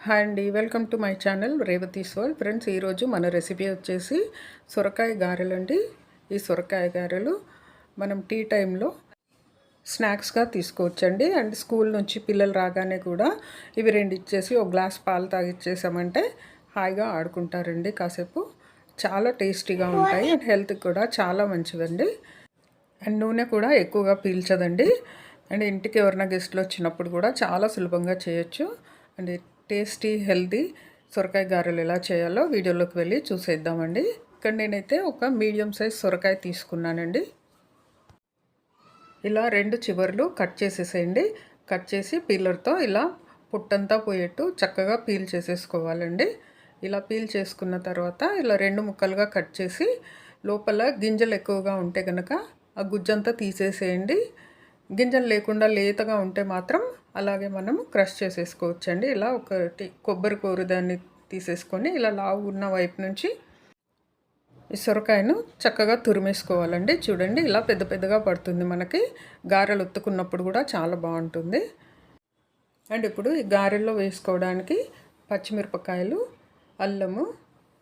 Hi అండి, welcome to my channel Revathi's world. Friends, ఈరోజు మన రెసిపీ వచ్చేసి సొరకాయ గారెలు అండి. ఈ సొరకాయ గారెలు మనం టీ టైంలో స్నాక్స్గా తీసుకోవచ్చండి. అండ్ స్కూల్ నుంచి పిల్లలు రాగానే కూడా ఇవి రెండు ఇచ్చేసి ఒక గ్లాస్ పాలు తాగిచ్చేసామంటే హాయిగా ఆడుకుంటారండి కాసేపు. చాలా టేస్టీగా ఉంటాయి అండ్ హెల్త్కి కూడా చాలా మంచిదండి. అండ్ నూనె కూడా ఎక్కువగా పీల్చదండి. అండ్ ఇంటికి ఎవరైనా గెస్ట్లు వచ్చినప్పుడు కూడా చాలా సులభంగా చేయొచ్చు. అండ్ టేస్టీ హెల్తీ సొరకాయ గారెలు ఎలా చేయాలో వీడియోలోకి వెళ్ళి చూసేద్దామండి. ఇక్కడ నేనైతే ఒక మీడియం సైజ్ సొరకాయ తీసుకున్నానండి. ఇలా రెండు చివర్లు కట్ చేసేసేయండి. కట్ చేసి పీలర్తో ఇలా పుట్టంతా పోయేట్టు చక్కగా పీల్ చేసేసుకోవాలండి. ఇలా పీల్ చేసుకున్న తర్వాత ఇలా రెండు ముక్కలుగా కట్ చేసి లోపల గింజలు ఎక్కువగా ఉంటే కనుక ఆ గుజ్జంతా తీసేసేయండి. గింజలు లేకుండా లేతగా ఉంటే మాత్రం అలాగే మనం క్రష్ చేసేసుకోవచ్చండి. ఇలా ఒకటి కొబ్బరి కూరదాన్ని తీసేసుకొని ఇలా లావు ఉన్న వైపు నుంచి ఈ సొరకాయను చక్కగా తురిమేసుకోవాలండి. చూడండి, ఇలా పెద్ద పెద్దగా పడుతుంది మనకి. గారెలు ఒత్తుకున్నప్పుడు కూడా చాలా బాగుంటుంది. అండ్ ఇప్పుడు ఈ గారెల్లో వేసుకోవడానికి పచ్చిమిరపకాయలు, అల్లము,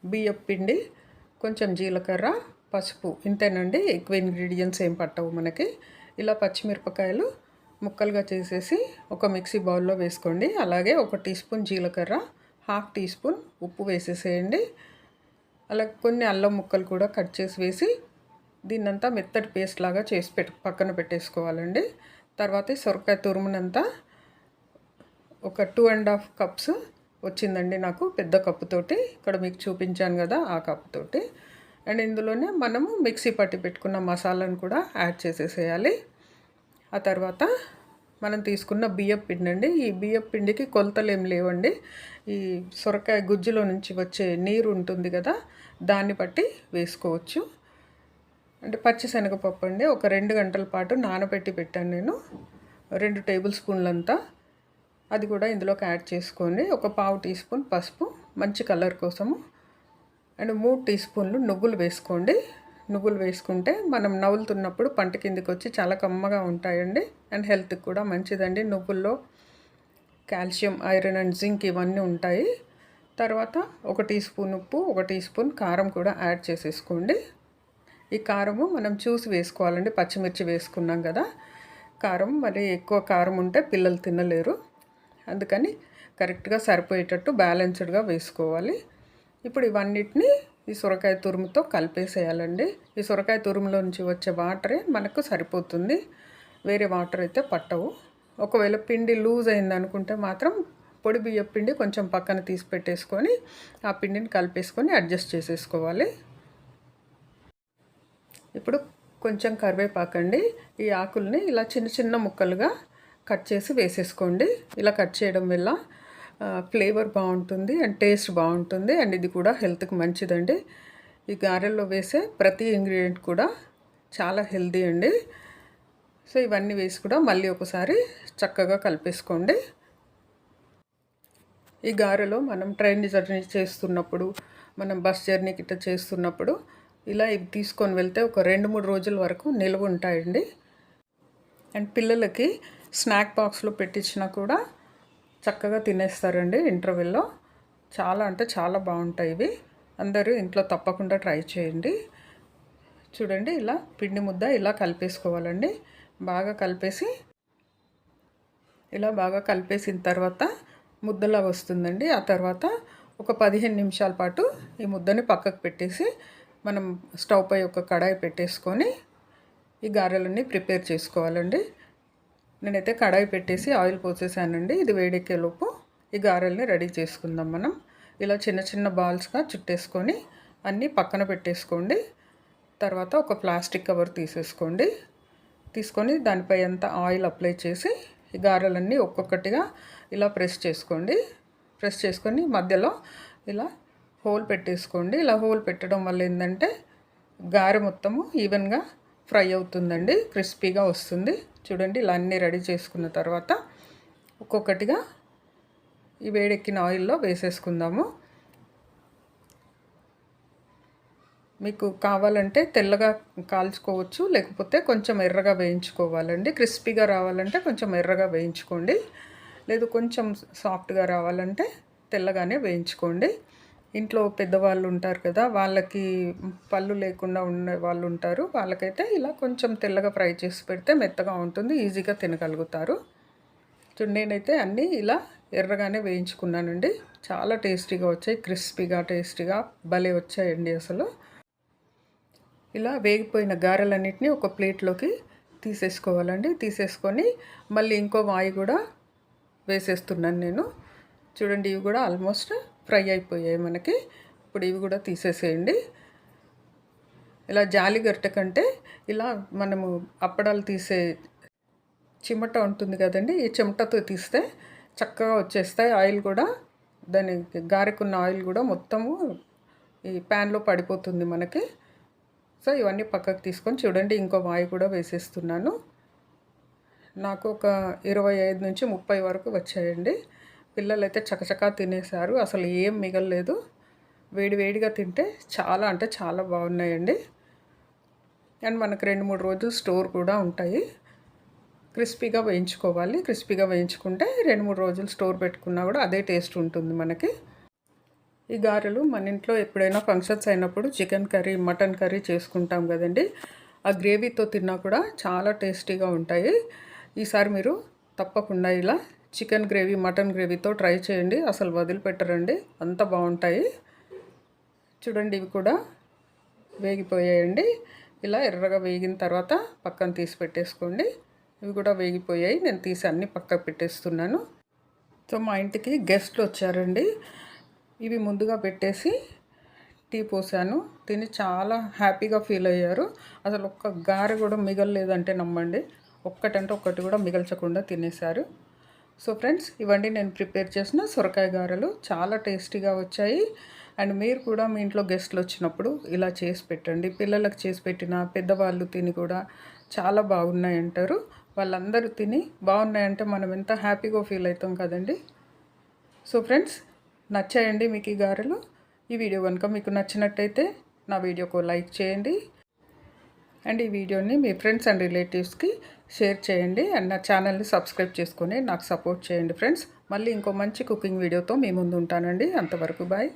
బియ్యం పిండి, కొంచెం జీలకర్ర, పసుపు, ఇంతేనండి. ఎక్కువ ఇంగ్రీడియంట్స్ ఏం పట్టవు మనకి. ఇలా పచ్చిమిరపకాయలు ముక్కలుగా చేసేసి ఒక మిక్సీ బౌల్లో వేసుకోండి. అలాగే 1 టీ స్పూన్ జీలకర్ర, 1/2 టీ స్పూన్ ఉప్పు వేసేసేయండి. అలాగే కొన్ని అల్లం ముక్కలు కూడా కట్ చేసి వేసి దీన్నంతా మెత్తటి పేస్ట్ లాగా చేసి పక్కన పెట్టేసుకోవాలండి. తర్వాత సొరకాయ తురుమునంతా ఒక 2.5 కప్స్ వచ్చిందండి నాకు, పెద్ద కప్పుతోటి. ఇక్కడ మీకు చూపించాను కదా, ఆ కప్పుతోటి. అండ్ ఇందులోనే మనము మిక్సీ పట్టి పెట్టుకున్న మసాలాను కూడా యాడ్ చేసేసేయాలి. ఆ తర్వాత మనం తీసుకున్న బియ్యం పిండి అండి. ఈ బియ్యం పిండికి కొలతలు ఏం లేవండి. ఈ సొరకాయ గుజ్జులో నుంచి వచ్చే నీరు ఉంటుంది కదా, దాన్ని బట్టి వేసుకోవచ్చు. అంటే పచ్చిశనగపప్పు అండి, ఒక 2 గంటల పాటు నానబెట్టి పెట్టాను నేను. 2 టేబుల్ స్పూన్లంతా అది కూడా ఇందులోకి యాడ్ చేసుకోండి. ఒక 1/2 టీ స్పూన్ పసుపు మంచి కలర్ కోసము. అండ్ 3 టీ స్పూన్లు నువ్వులు వేసుకోండి. నువ్వులు వేసుకుంటే మనం నవ్వులుతున్నప్పుడు పంట కిందకి వచ్చి చాలా కమ్మగా ఉంటాయండి. అండ్ హెల్త్కి కూడా మంచిదండి. నువ్వుల్లో కాల్షియం, ఐరన్ అండ్ జింక్ ఇవన్నీ ఉంటాయి. తర్వాత 1 టీ స్పూన్ ఉప్పు, 1 టీ స్పూన్ కారం కూడా యాడ్ చేసేసుకోండి. ఈ కారము మనం చూసి వేసుకోవాలండి. పచ్చిమిర్చి వేసుకున్నాం కదా, కారం మరి ఎక్కువ కారం ఉంటే పిల్లలు తినలేరు. అందుకని కరెక్ట్గా సరిపోయేటట్టు బ్యాలెన్స్డ్గా వేసుకోవాలి. ఇప్పుడు ఇవన్నిటిని ఈ సొరకాయ తురుముతో కలిపేసేయాలండి. ఈ సొరకాయ తురుములో నుంచి వచ్చే వాటరే మనకు సరిపోతుంది, వేరే వాటర్ అయితే పట్టవు. ఒకవేళ పిండి లూజ్ అయింది అనుకుంటే మాత్రం పొడి బియ్యం పిండి కొంచెం పక్కన తీసి పెట్టేసుకొని ఆ పిండిని కలిపేసుకొని అడ్జస్ట్ చేసేసుకోవాలి. ఇప్పుడు కొంచెం కరివేపాకండి. ఈ ఆకుల్ని ఇలా చిన్న చిన్న ముక్కలుగా కట్ చేసి వేసేసుకోండి. ఇలా కట్ చేయడం వల్ల ఫ్లేవర్ బాగుంటుంది అండ్ టేస్ట్ బాగుంటుంది. అండ్ ఇది కూడా హెల్త్కి మంచిదండి. ఈ గారెల్లో వేసే ప్రతి ఇంగ్రీడియంట్ కూడా చాలా హెల్తీ అండి. సో ఇవన్నీ వేసి కూడా మళ్ళీ ఒకసారి చక్కగా కలిపేసుకోండి. ఈ గారెలో మనం ట్రైన్ జర్నీ చేస్తున్నప్పుడు, మనం బస్ జర్నీ గిట్ట చేస్తున్నప్పుడు ఇలా ఇవి తీసుకొని వెళ్తే ఒక 2-3 రోజుల వరకు నిల్వ ఉంటాయండి. అండ్ పిల్లలకి స్నాక్ బాక్స్లో పెట్టించినా కూడా చక్కగా తినేస్తారండి ఇంటర్వెల్లో. చాలా అంటే చాలా బాగుంటాయి ఇవి. అందరూ ఇంట్లో తప్పకుండా ట్రై చేయండి. చూడండి, ఇలా పిండి ముద్ద ఇలా కలిపేసుకోవాలండి. బాగా కలిపేసి ఇలా బాగా కలిపేసిన తర్వాత ముద్దలా వస్తుందండి. ఆ తర్వాత ఒక 15 నిమిషాల పాటు ఈ ముద్దని పక్కకు పెట్టేసి మనం స్టవ్ పై ఒక కడాయి పెట్టేసుకొని ఈ గారెలన్నీ ప్రిపేర్ చేసుకోవాలండి. నేనైతే కడాయి పెట్టేసి ఆయిల్ పోసేసానండి. ఇది వేడెక్కేలోపు ఈ గారెల్ని రెడీ చేసుకుందాం మనం. ఇలా చిన్న చిన్న బాల్స్గా చుట్టేసుకొని అన్నీ పక్కన పెట్టేసుకోండి. తర్వాత ఒక ప్లాస్టిక్ కవర్ తీసుకొని దానిపై అంతా ఆయిల్ అప్లై చేసి ఈ గారెలన్నీ ఒక్కొక్కటిగా ఇలా ప్రెస్ చేసుకొని మధ్యలో ఇలా హోల్ పెట్టేసుకోండి. ఇలా హోల్ పెట్టడం వల్ల ఏంటంటే గారె మొత్తము ఈవెన్గా ఫ్రై అవుతుందండి, క్రిస్పీగా వస్తుంది. చూడండి, ఇలా అన్నీ రెడీ చేసుకున్న తర్వాత ఒక్కొక్కటిగా ఈ వేడెక్కిన ఆయిల్లో వేసేసుకుందాము. మీకు కావాలంటే తెల్లగా కాల్చుకోవచ్చు, లేకపోతే కొంచెం ఎర్రగా వేయించుకోవాలండి. క్రిస్పీగా రావాలంటే కొంచెం ఎర్రగా వేయించుకోండి. లేదు కొంచెం సాఫ్ట్గా రావాలంటే తెల్లగానే వేయించుకోండి. ఇంట్లో పెద్దవాళ్ళు ఉంటారు కదా, వాళ్ళకి పళ్ళు లేకుండా ఉండే వాళ్ళు ఉంటారు, వాళ్ళకైతే ఇలా కొంచెం తెల్లగా ఫ్రై చేసి పెడితే మెత్తగా ఉంటుంది, ఈజీగా తినగలుగుతారు. నేనైతే అన్నీ ఇలా ఎర్రగానే వేయించుకున్నానండి. చాలా టేస్టీగా వచ్చాయి, క్రిస్పీగా టేస్టీగా భలే వచ్చాయండి అసలు. ఇలా వేగిపోయిన గారెలన్నిటిని ఒక ప్లేట్లోకి తీసేసుకోవాలండి. తీసేసుకొని మళ్ళీ ఇంకో వాయి కూడా వేసేస్తున్నాను నేను. చూడండి, ఇవి కూడా ఆల్మోస్ట్ ఫ్రై అయిపోయాయి మనకి. ఇప్పుడు ఇవి కూడా తీసేసేయండి. ఇలా జాలి గరిటె కంటే ఇలా మనము అప్పడాలు తీసే చిమట ఉంటుంది కదండి, ఈ చెమటతో తీస్తే చక్కగా వచ్చేస్తాయి. ఆయిల్ కూడా దాని గారెకున్న ఆయిల్ కూడా మొత్తము ఈ ప్యాన్లో పడిపోతుంది మనకి. సో ఇవన్నీ పక్కకు తీసుకొని చూడండి, ఇంకో వాయి కూడా వేసేస్తున్నాను. నాకు ఒక 25 నుంచి 30 వరకు వచ్చాయండి. పిల్లలైతే చకచకా తినేశారు, అసలు ఏం మిగలలేదు. వేడివేడిగా తింటే చాలా అంటే చాలా బాగున్నాయండి. అండ్ మనకు 2-3 రోజులు స్టోర్ కూడా ఉంటాయి. క్రిస్పీగా వేయించుకోవాలి. క్రిస్పీగా వేయించుకుంటే 2-3 రోజులు స్టోర్ పెట్టుకున్నా కూడా అదే టేస్ట్ ఉంటుంది మనకి. ఈ గారెలు మన ఇంట్లో ఎప్పుడైనా ఫంక్షన్స్ అయినప్పుడు చికెన్ కర్రీ, మటన్ కర్రీ చేసుకుంటాం కదండి, ఆ గ్రేవీతో తిన్నా కూడా చాలా టేస్టీగా ఉంటాయి. ఈసారి మీరు తప్పకుండా ఇలా చికెన్ గ్రేవీ, మటన్ గ్రేవీతో ట్రై చేయండి, అసలు వదిలిపెట్టరండి, అంత బాగుంటాయి. చూడండి, ఇవి కూడా వేగిపోయాయండి. ఇలా ఎర్రగా వేగిన తర్వాత పక్కన తీసి పెట్టేసుకోండి. ఇవి కూడా వేగిపోయాయి, నేను తీసి అన్నీ పక్కకు పెట్టేస్తున్నాను. సో మా ఇంటికి గెస్ట్లు వచ్చారండి. ఇవి ముందుగా పెట్టేసి టీ పోసాను, తిని చాలా హ్యాపీగా ఫీల్ అయ్యారు. అసలు ఒక్క గారె కూడా మిగలలేదంటే నమ్మండి, ఒక్కటంటే ఒక్కటి కూడా మిగల్చకుండా తినేశారు. సో ఫ్రెండ్స్, ఇవన్నీ నేను ప్రిపేర్ చేసిన సొరకాయ గారెలు చాలా టేస్టీగా వచ్చాయి. అండ్ మీరు కూడా మీ ఇంట్లో గెస్ట్లు వచ్చినప్పుడు ఇలా చేసి పెట్టండి. పిల్లలకు చేసి పెట్టిన పెద్దవాళ్ళు తిని కూడా చాలా బాగున్నాయి అంటారు. వాళ్ళందరూ తిని బాగున్నాయంటే మనం ఎంత హ్యాపీగా ఫీల్ అవుతాం కదండి. సో ఫ్రెండ్స్, నచ్చాయండి మీకు ఈ గారెలు? ఈ వీడియో కనుక మీకు నచ్చినట్టయితే నా వీడియోకు లైక్ చేయండి. అండ్ ఈ వీడియోని మీ ఫ్రెండ్స్ అండ్ రిలేటివ్స్కి షేర్ చేయండి. అండ్ నా ఛానల్ని సబ్స్క్రైబ్ చేసుకొని నాకు సపోర్ట్ చేయండి ఫ్రెండ్స్. మళ్ళీ ఇంకో మంచి కుకింగ్ వీడియోతో మీ ముందు ఉంటానండి. అంతవరకు బాయ్.